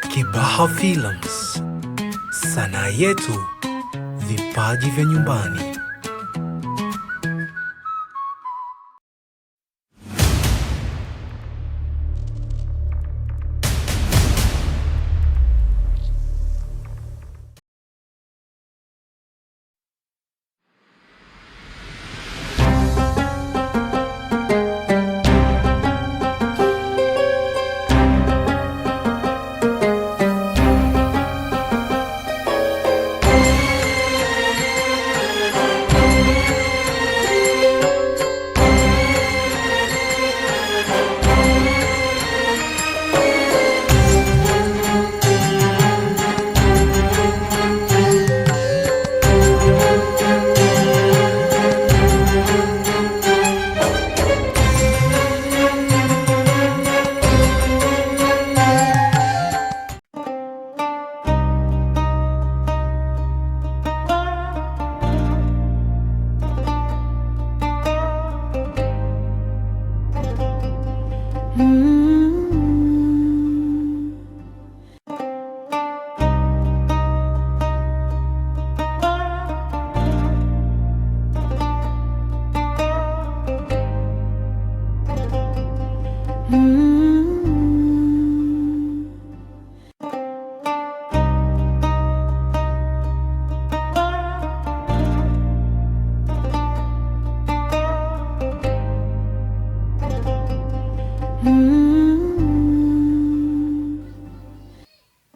Kibaha Films, sanaa yetu, vipaji vya nyumbani.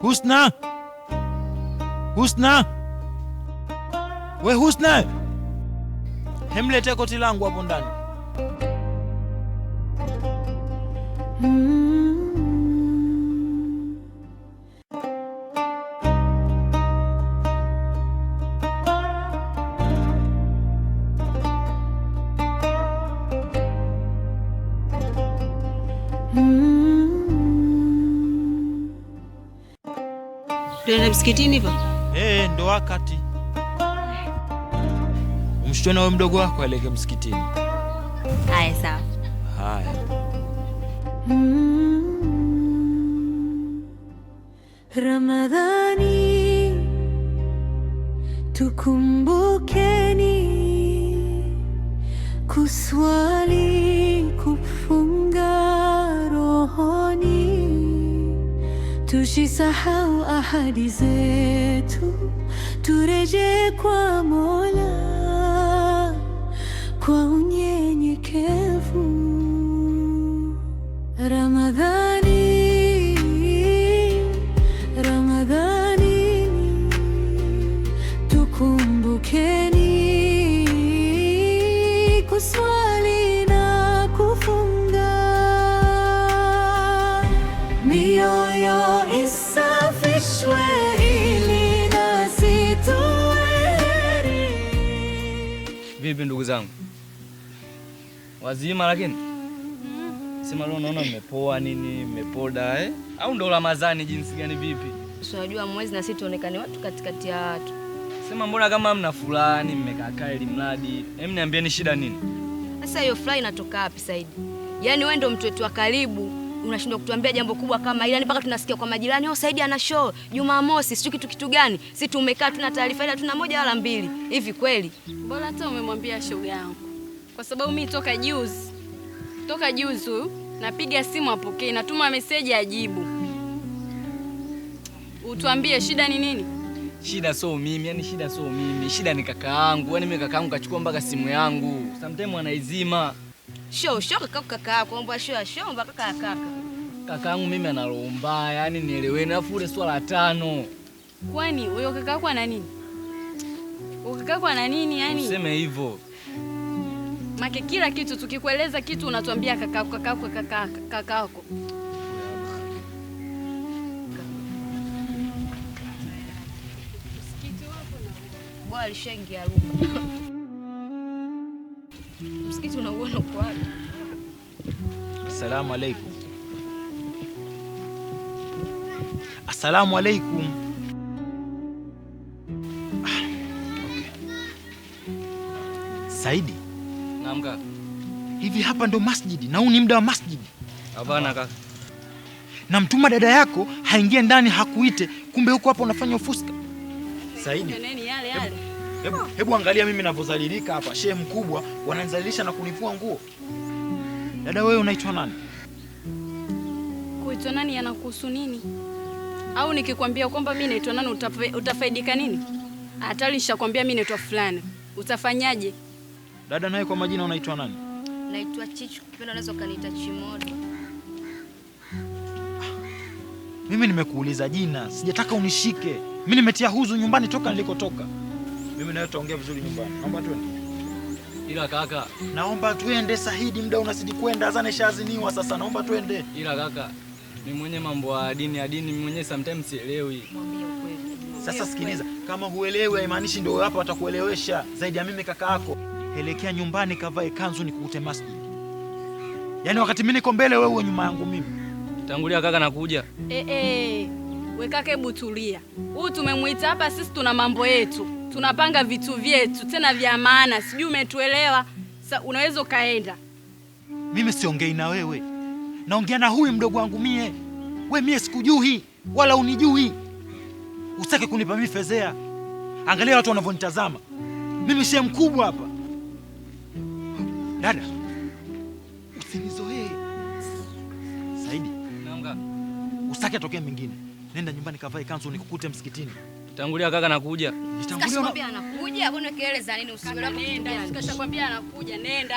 Husna! Husna! We Husna! Hemlete koti langu hapo ndani. Tunaenda msikitini hivyo? Ndo wakati. Umshtueni wewe mdogo wako aleke msikitini. Haya sawa. Haya. Ramadhani tukumbukeni kuswali, kufunga rohoni, tusisahau ahadi zetu, turejee kwa Mola kwa unyenyekevu. Ramadhani, Ramadhani tukumbukeni kuswali na kufunga, mioyo isafishwe ili nasi tuwe heri. Vipi ndugu zangu? Wazima lakini? Sema leo naona mmepoa nini, mmepoda au ndo Ramadhani jinsi gani vipi? Unajua mwezi na sisi tuonekane watu katikati ya watu. Sema mbona kama mna fulani mmekaa ili mradi. Niambieni shida nini? Sasa hiyo fly inatoka wapi Saidi? Yaani wewe ndo mtu wetu wa karibu, unashindwa kutuambia jambo kubwa kama hili. Yaani mpaka tunasikia kwa majirani, "Oh Saidi ana show Jumamosi, sio kitu gani?" Sisi tumekaa tuna taarifa ila tuna moja wala mbili. Hivi kweli? Bora hata umemwambia shoga yangu. Kwa sababu mimi toka juzi napiga simu apokee, natuma message ajibu. Utuambie shida ni nini? Shida sio mimi, shida sio mimi. Shida ni kaka yangu. Mimi kaka yangu kachukua mpaka simu yangu. Sometimes anaizima. Show kaka yako, omba show mpaka kaka. Kaka yangu mimi ana roho mbaya, nieleweni, afu ile swala 5. Kwani huyo kaka yako ana nini? Useme hivyo. Make kila kitu tukikueleza kitu unatuambia kakako. Bwana alishaingia ruka. Msikiti unauona uko wapi? Assalamu alaikum. Assalamu alaikum. Okay. Saidi. Naam kaka. Hivi hapa ndo masjidi na huu ni muda wa masjidi? Hapana kaka. na mtuma dada yako haingie ndani hakuite, kumbe huko hapo unafanya ufuska. Saidi, Nini yale yale? hebu angalia mimi ninavyozalilika hapa. Shehe mkubwa wananizalilisha na kunivua nguo. Dada wewe unaitwa nani? Kuitwa nani yanakuhusu nini? Au nikikwambia kwamba mimi naitwa nani utafaidika nini? Hatari nishakwambia mimi naitwa fulani. Utafanyaje? Dada naye kwa majina unaitwa nani? Naitwa Chichu, kipenda unaweza kaniita Chimodo. Mimi nimekuuliza jina, sijataka unishike. Mimi nimetia huzu nyumbani toka nilikotoka. Mimi nawe tutaongea vizuri nyumbani. Naomba twende. Ila kaka, Naomba twende Saidi, muda unazidi kwenda, azana ishaaziniwa sasa. Naomba twende. ila kaka, mimi mwenye mambo ya dini mimi mwenyewe sometimes sielewi. Mwambie ukweli. Sasa sikiliza, kama huelewi haimaanishi ndio hapa watakuelewesha. Zaidi ya mimi kaka yako. Elekea nyumbani kavae kanzu nikukute masjid. Yaani wakati mimi niko mbele wewe uwe nyuma yangu mimi. Tangulia kaka, nakuja. We kaka, hebu tulia. Huyu tumemuita hapa, sisi tuna mambo yetu. Tunapanga vitu vyetu tena vya maana. Sijui umetuelewa. Sasa unaweza ukaenda. Mimi siongei na wewe. Naongea na huyu mdogo wangu mie. Mie sikujui wala unijui. Usitaki kunipa mimi fezea. Angalia watu wanavyonitazama. Mimi shehe mkubwa hapa. Dada, usinizoee. Saidi, Naomba. usitaki atokee mwingine. Nenda nyumbani kavae kanzu nikukute msikitini. Tangulia kaka, nakuja. Nitangulia. Sikashakwambia anakuja, mbona kelele za nini usielewa? Nenda. Sikashakwambia anakuja, nenda.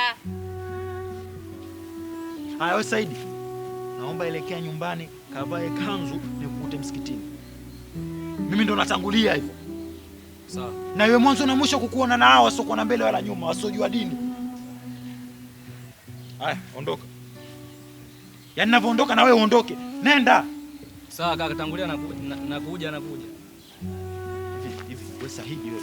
Haya wewe Saidi. Naomba elekea nyumbani kavae kanzu nikukute msikitini. Mimi ndo natangulia hivyo. Sawa. Na wewe mwanzo na mwisho kukuona na hao wasiokuwa na mbele wala nyuma, wasiojua dini. Haya, ondoka. Yaani ninavyoondoka na wewe uondoke. Nenda. Sawa kaka, tangulia, nakuja. Hivi, wewe Saidi wewe.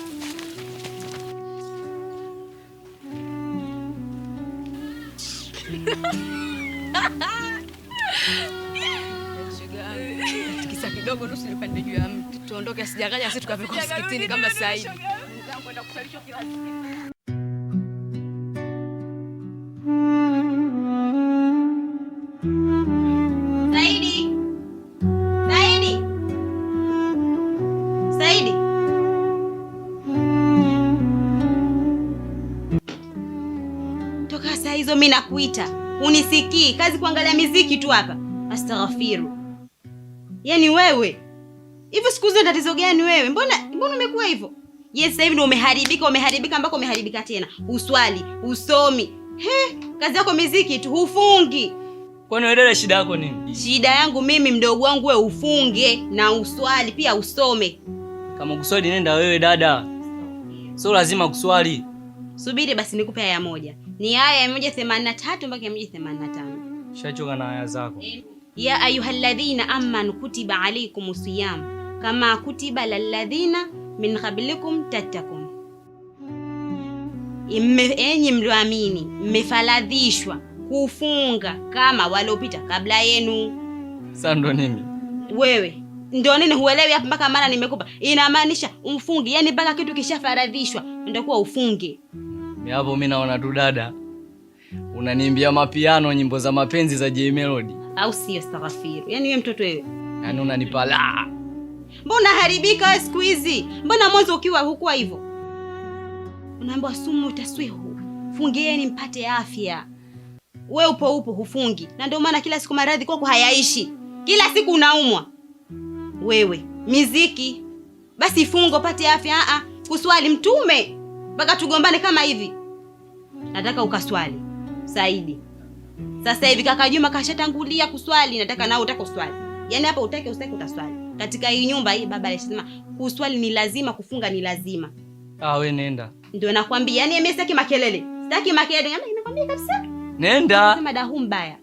Tikisa kidogo tu usipande juu ya mti. Tuondoke sijakaja sisi tukafika msikitini kama Saidi. Saidi. Toka saa hizo mimi nakuita. Unisikii, kazi kuangalia miziki tu hapa. Astaghfiru. Yaani wewe. Hivi siku zote tatizo gani wewe? Mbona umekuwa hivyo? Yes, sasa hivi ndio umeharibika ambako umeharibika tena. Uswali, usomi. Kazi yako miziki tu, hufungi. Kwani wewe dada, shida yako nini? Shida yangu mimi mdogo wangu, wewe ufunge na uswali pia usome. Kama kuswali nenda wewe dada. Sio lazima kuswali. Subiri basi nikupe aya moja. Ni aya 183 mpaka 185. Shachoka na aya zako. Ya ayyuhalladhina amanu kutiba alaykumus siyam kama kutiba lalladhina min qablikum tattaqun. Enyi mlioamini, mmefaradhishwa kufunga kama waliopita kabla yenu. Sasa ndo nini? Wewe ndio nini huelewi hapa mpaka maana nimekupa? Inamaanisha umfunge, yani mpaka kitu kishafaradhishwa ndio kuwa ufunge. Hapo mimi naona tu dada unaniimbia mapiano, nyimbo za mapenzi za J Melody. Au sio? Astaghfiru. Yani wewe mtoto wewe. Yaani unanipa la. Mbona haribika wewe siku hizi? Mbona mwanzo ukiwa hukuwa hivyo? Unaambiwa sumu taswihu. Fungieni mpate afya. Wewe upo hufungi. Na ndio maana kila siku maradhi kwako hayaishi. Kila siku unaumwa. Wewe, miziki. Basi fungo pate afya. Kuswali mtume. Mpaka tugombane kama hivi. Nataka ukaswali. Saidi. Sasa hivi kaka Juma kashatangulia kuswali, nataka nao utaka uswali. Yaani hapa utake usitake utaswali. Katika hii nyumba hii baba alisema kuswali ni lazima, kufunga ni lazima. Wewe nenda. Ndio nakwambia, yaani mimi sitaki makelele. Sitaki makelele. Yaani nakwambia kabisa. Nenda. Sema dahu mbaya.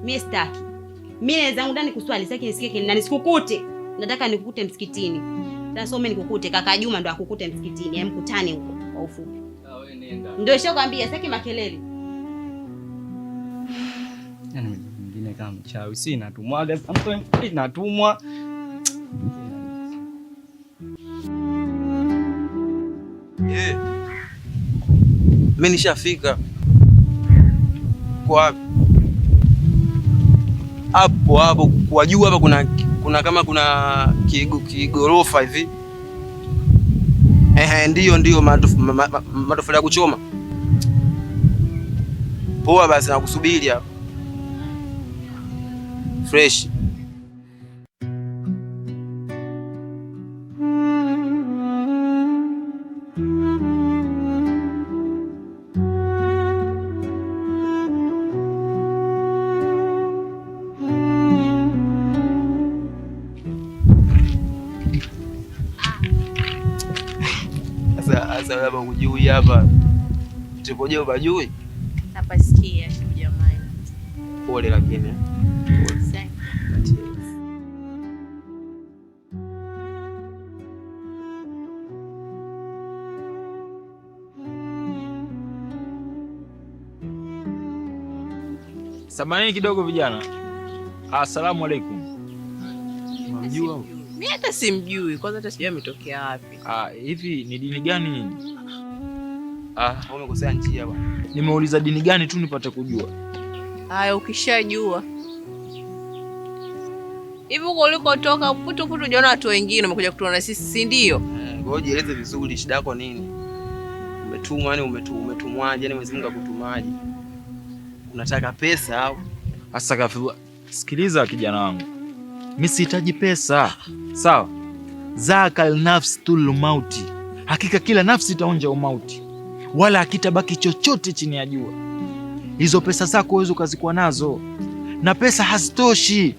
Mimi sitaki. Mimi naweza ndani kuswali, sitaki nisikie kelele na nisikukute. Nataka nikukute msikitini. Sasa mimi nikukute kaka Juma ndo akukute msikitini, yaani mkutane huko kwa ufupi. Wewe nenda. Ndio nishakwambia sitaki makelele. Yaani mwingine kama mchawi, si natumwaga sometimes natumwa. Mimi nishafika. Kwa wapi? hapo kwa juu hapa kuna kama kuna kigorofa hivi. Ndio matofali ya kuchoma. Poa basi nakusubiri hapa. Fresh. Sasa hapa hujui hapa. Tupoje ubajui? Hapa sikia jamani. Pole lakini. Samahani kidogo vijana. Assalamu alaikum. Unamjua? Mimi hata simjui. Kwanza hata sijui ametokea wapi. Hivi ni dini gani nyinyi? Umekosea njia bwana. Nimeuliza dini gani tu nipate kujua. Haya ukishajua. Hivi uko ulikotoka putu unaona watu wengine wamekuja kutuona sisi, si ndio? Ngoja jieleze vizuri, shida yako nini? Umetumwa yani umetumwaje? Yani Mwenyezi Mungu akutumaje? Unataka pesa au? Asakafullah. Sikiliza kijana wangu. Mimi sihitaji pesa. Sawa? Zakal nafs tul mauti. Hakika kila nafsi itaonja umauti. Wala hakitabaki chochote chini ya jua. Hizo pesa zako uwezo kazikuwa nazo. Na pesa hazitoshi.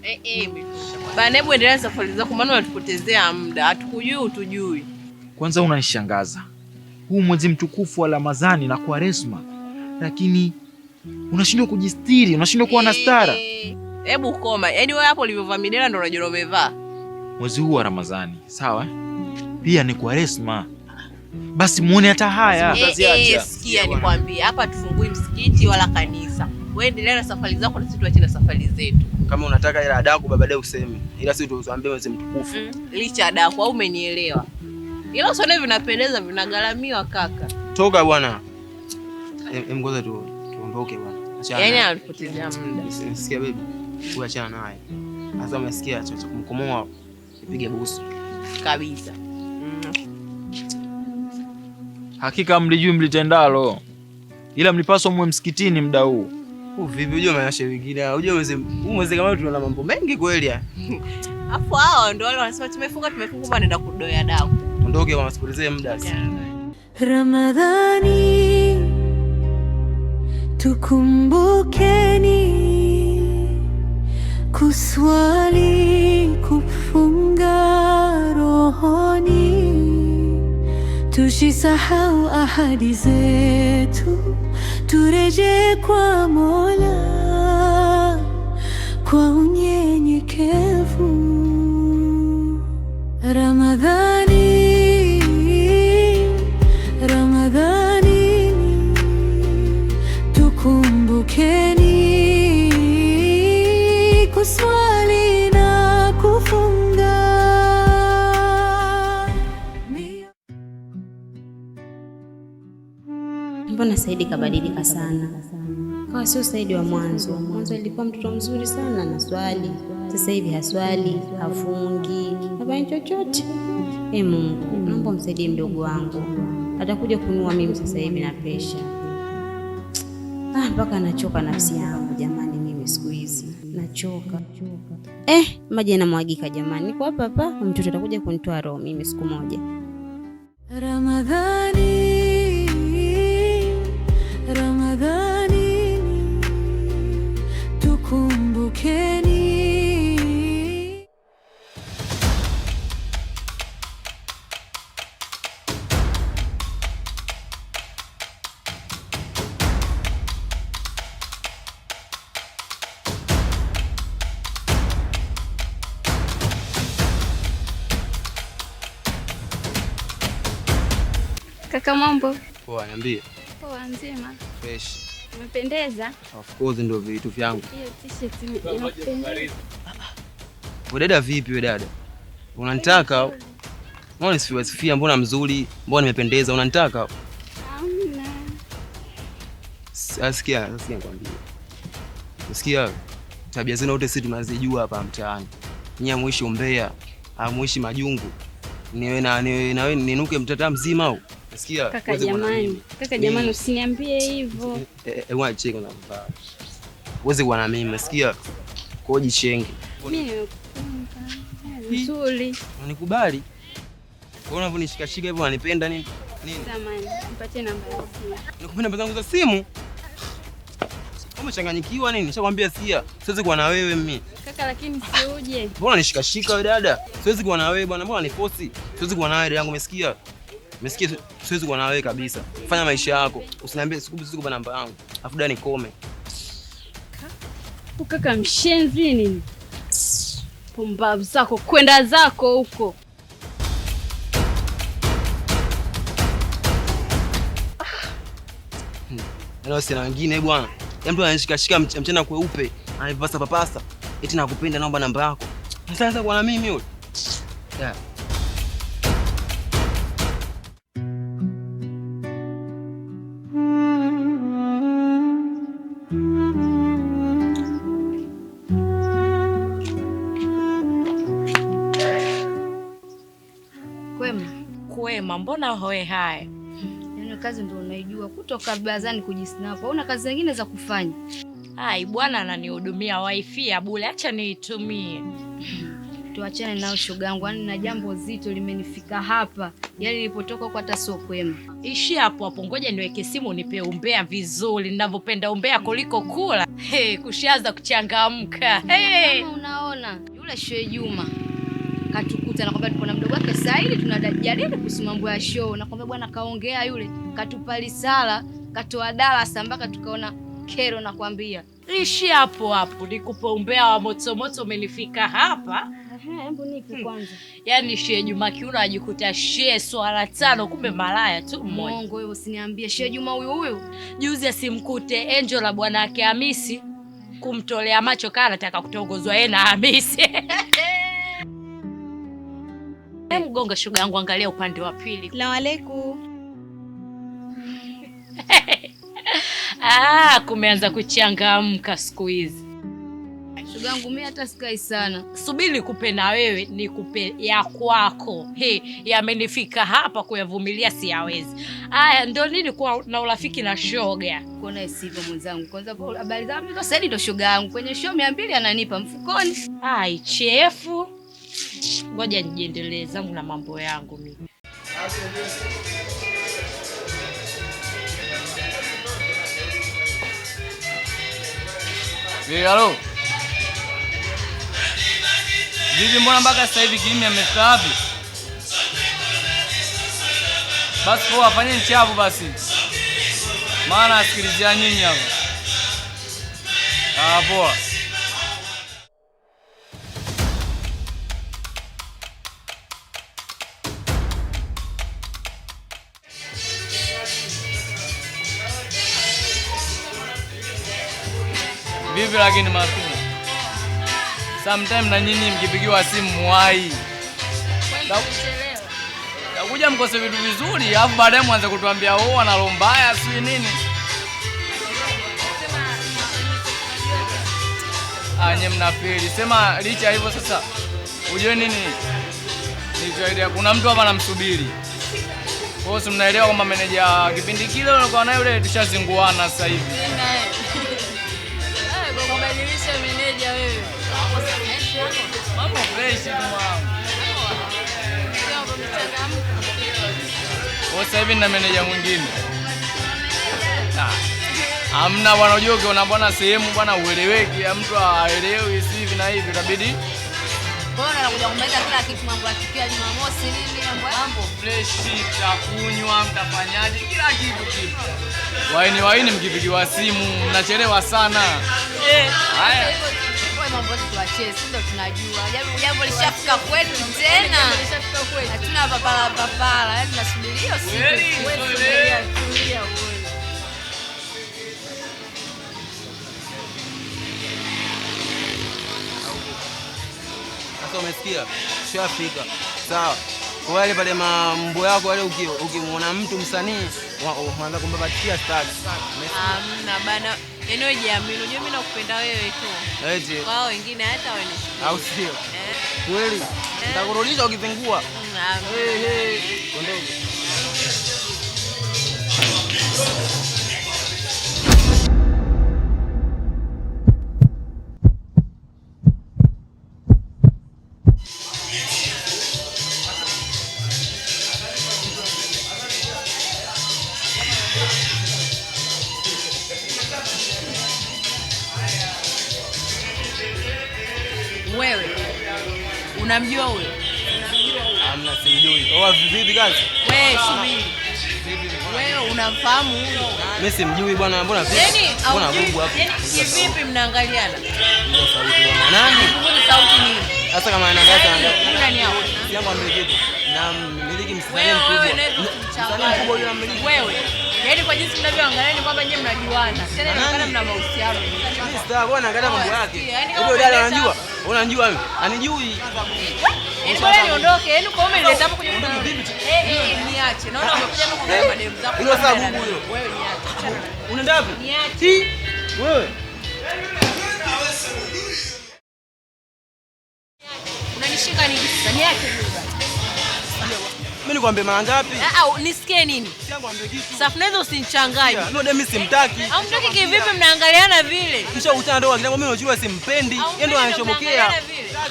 Bana, hebu endelea safari zako, maana unatupotezea muda. Hatukujui utujui. Kwanza unanishangaza. Huu mwezi mtukufu wa Ramadhani na Kwaresma. Lakini unashindwa kujistiri, unashindwa kuwa na stara. Hebu koma. Yaani wewe hapo ulivyovaa midela ndio unajua umevaa. Mwezi huu wa Ramadhani, sawa? Pia ni Kwaresma. Basi muone hata haya. Sikia nikwambie, hapa tufungui msikiti wala kanisa. Wewe endelea na safari zako na sisi tuache na safari zetu. Kama unataka ila adaku baadaye useme. Ila sisi tuambie mwezi mtukufu. Licha adaku, au umenielewa? Ila sio vinapendeza, vinagharamiwa kaka. Toka bwana. Ngoja tuondoke bwana. Yaani alipotezea muda. Sikia baby. Uachana naye. Sasa umesikia cha kumkomoa ipige busu. Kabisa. Hakika mlijui mlitendalo. Ila mlipaswa muwe msikitini muda huu. Vipi unajua maisha wengine? Unajua mwezi kama tuna mambo mengi kweli ya. Afu hao ndio wale wanasema tumefunga wanaenda kudoya dawa. Ondoke kwa masipotezee muda. Ramadhani tukumbukeni kuswali, kufunga rohoni, tusisahau ahadi zetu, turejee kwa Mola kwa unyenyekevu. Ramadhani tukumbukeni kuswali na kufunga. Mbona Saidi kabadilika sana? Kawa sio Saidi wa mwanzo. Mwanzo alikuwa mtoto mzuri sana na swali. Sasa hivi haswali, hafungi, hafanyi chochote. Mungu, naomba msaidie mdogo wangu. Atakuja kunua mimi sasa hivi na presha. Mpaka nachoka nafsi yangu jamani, mimi siku hizi nachoka. Maji yanamwagika jamani. Niko hapa, mtoto atakuja kunitoa roho mimi siku moja. Ramadhani tukumbukeni. Kaka mambo? Poa, niambie. Poa nzima. Fresh. Umependeza? Of course ndio vitu vyangu. Hiyo t-shirt inapendeza. Wewe dada vipi wewe dada? Unanitaka? Mbona nisifia, mbona mzuri, mbona nimependeza, unanitaka? Hamna. Sikia nikwambie. Sikia. tabia zenu wote sisi tunazijua hapa mtaani. Nyinyi muishi Umbea, muishi Majungu. Niwe na wewe ninuke mtata mzima au? Nasikia. Kaka jamani usiniambie hivyo. Wewe cheka na mbaya. Uweze kuwa na mimi, nasikia. Kwa jichenge. Mimi nzuri. Unikubali? Kwa unavyonishikashika hivyo unanipenda nini? Zamani, nipatie namba ya simu. Nikupenda namba zangu za simu? Umechanganyikiwa nini? Nishakwambia sia. Siwezi kuwa na wewe mimi. Kaka lakini siuje. Mbona nishikashika wewe dada? Siwezi kuwa na wewe bwana. Mbona nifosi? Siwezi kuwa na wewe yangu, umesikia? Umesikia? Siwezi kuwa na wewe kabisa. Fanya maisha yako. Usiniambie sikupa namba yangu. Afu dani kome. Kaka mshenzi nini? Pumbavu zako kwenda zako huko. Leo sina wengine bwana. Mtu anashikashika mchana kweupe, anavipasa papasa. Eti nakupenda naomba namba yako. Sasa kwa na mimi yule. Yeah. Kwema, mbona hoe haya? Kazi ndio unaijua kutoka bazani kujisnap. Una kazi zingine za kufanya? Ai bwana ananihudumia wifi ya bure, acha niitumie. Tuachane nao shogangu, yani na jambo zito limenifika hapa. Yaani nilipotoka kwa hata sio kwema. Ishi hapo hapo, ngoja niweke simu nipe umbea vizuri, ninavyopenda umbea kuliko kula. Kushaanza kuchangamka. Kama unaona yule Shehe Juma katukuta nakwambia tupo na mdogo wake Saidi tunajadili kuhusu mambo ya show. Nakwambia bwana kaongea yule, katupa risala, katoa darasa mpaka tukaona kero nakwambia. Ishi hapo hapo, nikupe umbea wa moto moto umenifika hapa. Hebu nipe kwanza. Yaani Shehe Juma Kiuno ajikuta Shehe swala 5 kumbe malaya tu mmoja. Mungu wewe usiniambie Shehe Juma huyu. Juzi asimkute Angel la bwana yake Hamisi kumtolea macho kana anataka kutongozwa yeye na Hamisi. Mgonga shoga yangu, angalia upande wa pili. Asalamu alaykum. Kumeanza kuchangamka siku hizi. Shoga yangu mimi hata sikai sana. Subiri kupe na wewe nikupe ya kwako. Yamenifika hapa kuyavumilia siyawezi. Ndio nini kwa na urafiki na shoga? Kuona sivyo mwenzangu. Kwanza kwa habari za mimi Saidi ndo shoga yangu. Kwenye show 200 ananipa mfukoni. Chefu. Ngoja nijiendelee zangu na mambo yangu mimi. Halo. Vipi mbona mpaka sasa hivi kimya mmefika wapi? Basi poa fanyeni chabu basi. Maana asikilizia nyinyi hapa. Poa. Vipi lakini mafia? Sometimes na nyinyi mkipigiwa simu muwai. Takuja mkose vitu vizuri, alafu baadaye mwanze kutuambia ana roho mbaya si nini. Nye mnafeli. Sema licha hivyo sasa. Ujue nini? Licha kuna mtu hapa anamsubiri. Kwa hiyo mnaelewa kwamba meneja kipindi kile ulikuwa naye yule tushazinguana sasa hivi. Kubadilisha meneja wewe. Mambo fresh tu mwanangu. Sasa hivi na meneja mwingine. Hamna bwana, unajua ukiona bwana sehemu bwana ueleweki, mtu aelewi hivi na hivi itabidi. Bora anakuja kumaliza kila kitu, mambo ya tukio Jumamosi nini mambo fresh, mtakunywa, mtafanyaje kila kitu. Waini mkipigiwa simu mnachelewa sana. Haya. Kwa mambo yetu tuachie, sisi ndo tunajua. Jambo lishafika kwetu tena. Hatuna papala. Yaani tunasubiri hiyo siku. Tulia wewe. Sasa umesikia? Shafika. Sawa. Kwa wale pale mambo yako wale ukimwona mtu msanii unaanza kumbabatikia stars. Hamna bana. Yaani wewe jiamini, unajua mimi nakupenda wewe tu. Eti. Kwa hao wengine hata wewe ni. Au sio? Kweli. Nitakurudisha ukipengua. Ondoka. Wewe unamjua huyo? Hamna, simjui. Vipi kazi? Wewe subiri. Wewe unamfahamu huyo? Mimi simjui bwana, mbona vipi? Mbona Mungu hapo? Vipi mnaangaliana? Ndio sauti ya nani? Mbona sauti nini? Sasa kama anaangalia Nani hapo? yangu amiliki na miliki msanii Wewe mkubwa. Msanii mkubwa yule amiliki. Wewe. Yaani kwa jinsi mnavyoangalia ni kwamba nyinyi mnajuana. Tena inaonekana mna mahusiano. Sasa bwana angalia mambo yake. Hiyo dada anajua. Unanijua mimi? Anijui. Yaani bora niondoke. Yaani kwa ume nileta hapo kwenye mdomo. Niache. Naona umekuja hapo kwa mademu zako. Hilo sababu hilo. Wewe niache. Unaenda wapi? Niache. Wewe. Unanishika nini sasa? Niache. Mimi nikwambie mara ngapi? Nisikie nini? Sikwambie kitu. Safuneza usinichanganye. Ndio mimi simtaki. Au mtaki kivipi mnaangaliana vile? Kisha ukutana ndoa kitambo mimi unajua simpendi. Yeye ndo anashomokea.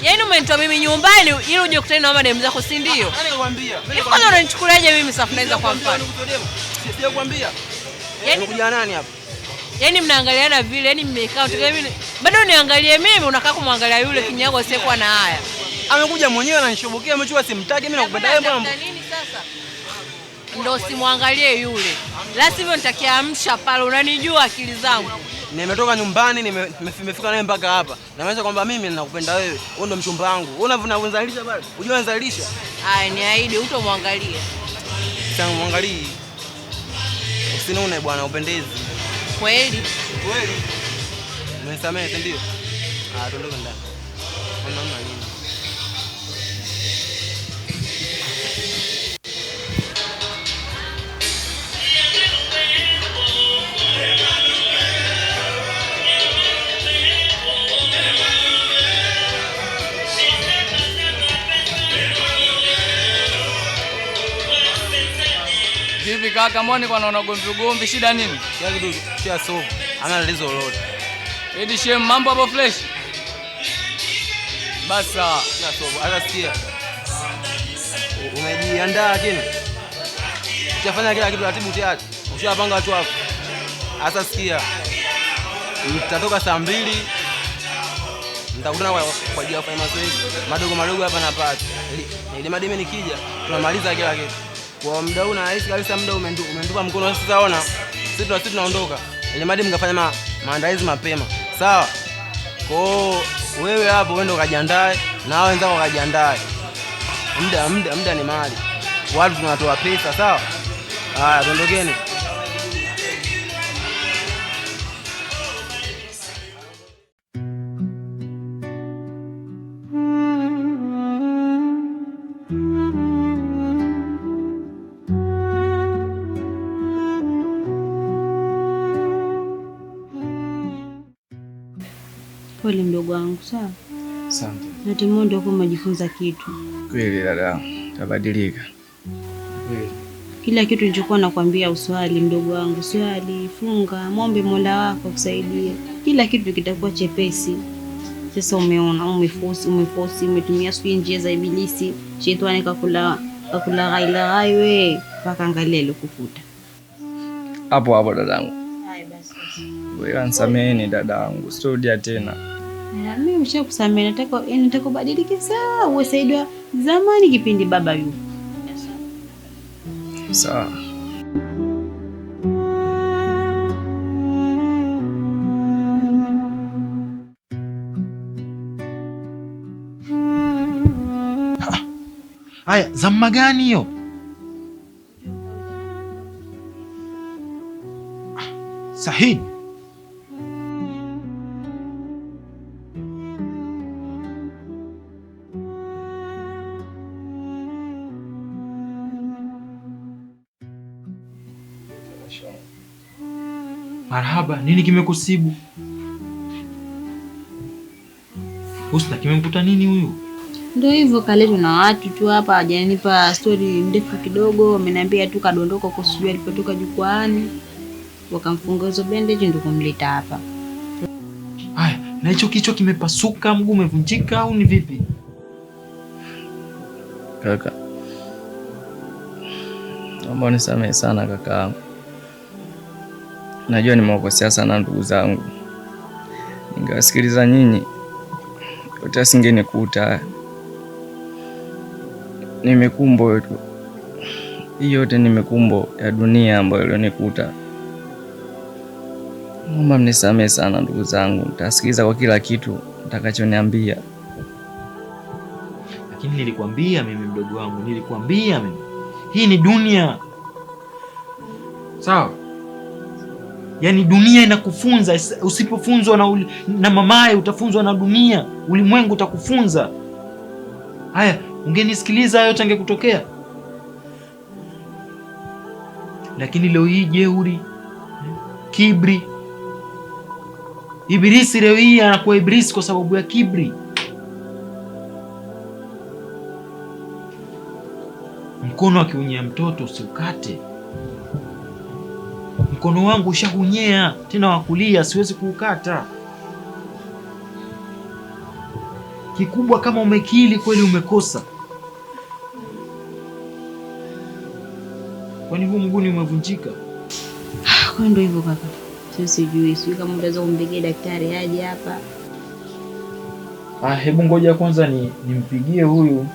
Yaani umenitoa mimi nyumbani ili uje kukutana na mademu zako, si ndio? Nani nikwambia? Hivi kwanza unanichukuliaje mimi Safuneza kwa mfano? Sijakwambia. Yaani kuja nani hapa? Yaani mnaangaliana vile, yaani mmekaa tukae mimi. Bado niangalie mimi, unakaa kumwangalia yule kinyago asiyekuwa na haya. Amekuja mwenyewe ananishobokea, amechua simtaki, mimi nakupenda wewe mbona? Nini sasa? Ndio simwangalie yule. La sivyo nitakiamsha pale, unanijua akili zangu. Nimetoka nyumbani, nimefika naye mpaka hapa. Namaanisha kwamba mimi ninakupenda wewe. Wewe ndo mchumba wangu. Wewe unavunzalisha bado. Unajua unazalisha? Haya, niahidi utomwangalia. Sasa muangalie. Usinone bwana, upendezi. Kweli? Kweli. Umenisamehe ndio? Tuondoke ndani. Mama nini? Vipi kaka, mbona kwa naona gomvi shida nini? Kia kidogo, kia sofu. Ana tatizo lolote. Edi shem, mambo hapo fresh. Basa, kia sofu. Hata sikia. Umejiandaa lakini? Ushafanya kila kitu ratibu tayari. Ushapanga watu wako. Sasa sikia. Mtatoka saa 2. Nitakutana kwa ajili ya kufanya mazoezi madogo hapa na pale. Ili mademe nikija, tunamaliza kila kitu. Kwa muda huu na hisi kabisa muda umenitupa mkono. Sasa ona, sisi tunaondoka. Ile mademe mkafanya maandalizi mapema. Sawa? Kwa wewe hapo uende ukajiandae na hao wenzako wakajiandae. Muda ni mali. Watu tunatoa pesa, sawa? Haya, tuondokeni. Pole mdogo wangu, sawa? Asante. Natumai ndio kwa umejifunza kitu. Kweli dada, tabadilika. Kweli. Kila kitu nilichokuwa nakwambia uswali mdogo wangu, swali, funga, muombe Mola wako akusaidie. Kila kitu kitakuwa chepesi. Sasa umeona, umefosi, umetumia sui njia za ibilisi. Shetani kakula ghai wewe, mpaka angalia likukuta. Hapo dadangu. Hai basi. Wewe nisameheni dadangu, sitorudia tena. Mimi nimeshakusamehe, nataka ubadilike sawa, uwe saidiwa zamani kipindi baba yupo. Sawa. Haya, zama gani hiyo? Sahihi. Marhaba, nini kimekusibu? Husna, kimemkuta nini huyu? Ndio hivyo kaletwa na watu tu hapa, hajanipa story ndefu kidogo, ameniambia tu kadondoka kwa sijui alipotoka jukwaani. Wakamfunga hizo bandage ndio kumleta hapa. Haya, na hicho kichwa kimepasuka, mguu umevunjika au ni vipi? Kaka, naomba unisamehe sana kaka. Najua nimewakosea sana ndugu zangu. Ningewasikiliza nyinyi, yote asingenikuta. Ni mikumbo tu. Hii yote ni mikumbo ya dunia ambayo ilionikuta. Naomba mnisamehe sana ndugu zangu. Nitasikiliza kwa kila kitu mtakachoniambia. Lakini nilikwambia mimi mdogo wangu, nilikwambia mimi. Hii ni dunia. Sawa? Yaani dunia inakufunza, usipofunzwa na mamaye utafunzwa na dunia. Ulimwengu utakufunza. Haya, ungenisikiliza yote angekutokea. Lakini leo hii jeuri, kibri. Ibilisi leo hii anakuwa ibilisi kwa sababu ya kibri. Mkono akiunyea mtoto usiukate. Mkono wangu ushahunyea, tena wa kulia, siwezi kuukata. Kikubwa kama umekili kweli umekosa. Kwani huu mguu umevunjika? Kwa ndio hivyo kaka. Sijui kama unaweza kumpigia daktari aje hapa. Hebu ngoja kwanza nimpigie huyu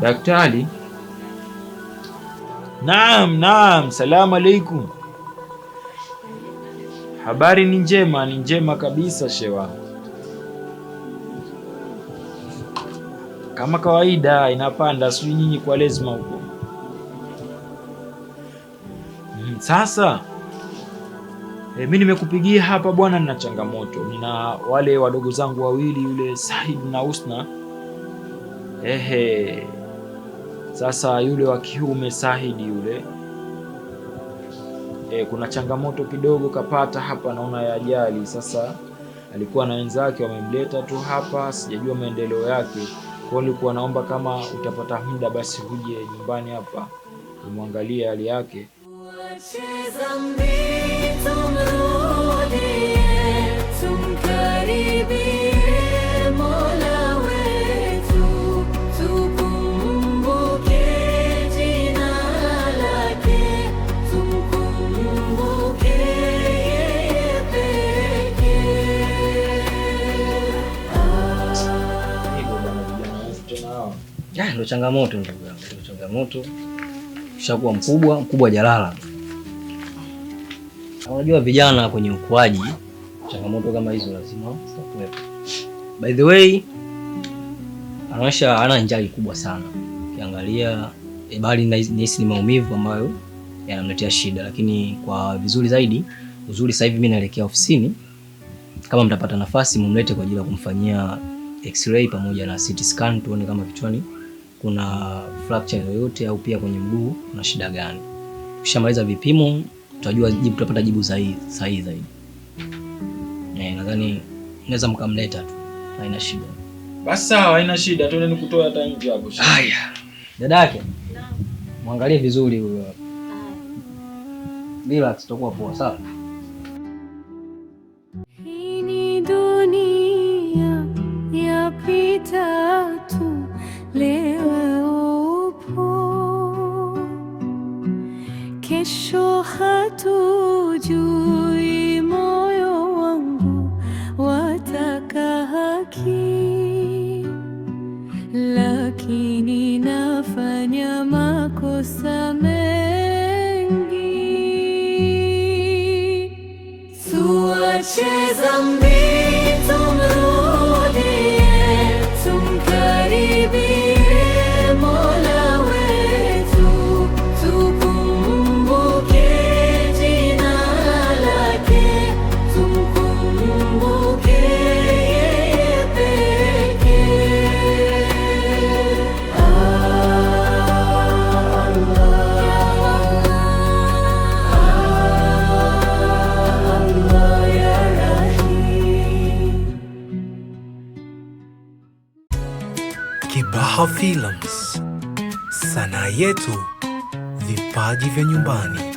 daktari. Naam, salamu alaikum. Habari ni njema kabisa shewa. Kama kawaida inapanda, sijui nyinyi kwa lazima huko. Sasa mimi nimekupigia hapa bwana, nina changamoto. Nina wale wadogo zangu wawili, yule Said na Husna. Sasa yule wa kiume Said yule, kuna changamoto kidogo kapata hapa, naona ya ajali. Sasa alikuwa na wenzake wamemleta tu hapa, sijajua maendeleo yake. Kwa nilikuwa naomba kama utapata muda basi uje nyumbani hapa umwangalie hali yake. Ndio changamoto ndugu yangu, ndio changamoto. Ushakuwa mkubwa jalala. Unajua vijana kwenye ukuaji, changamoto kama hizo lazima zitakuwepo. By the way, Anasha ana njaa kubwa sana. Ukiangalia bali nahisi ni maumivu ambayo yanamletea shida, lakini kwa vizuri zaidi, uzuri sasa hivi mimi naelekea ofisini. Kama mtapata nafasi mumlete kwa ajili ya kumfanyia X-ray pamoja na CT scan, tuone kama kichwani kuna fracture yoyote au pia kwenye mguu kuna shida gani. Tukishamaliza vipimo tutajua jibu, tutapata jibu sahihi zaidi. Nadhani naweza mkamleta tu. Haina shida. Basi sawa, haina shida. Tuende nikutoa hata nje hapo. Haya. Dadake. Muangalie vizuri huyo. Relax, tutakuwa poa, sawa? Hii ni dunia yapita tu, leo upo, kesho hatujui. Moyo wangu wataka haki, lakini nafanya makosa mengi. Tuache dhambi, tumrudie, tumkaribie Mola wetu, tukumbuke jina lake, tumkumbuke yeye pekee. Allah Films, sanaa yetu, vipaji vya nyumbani.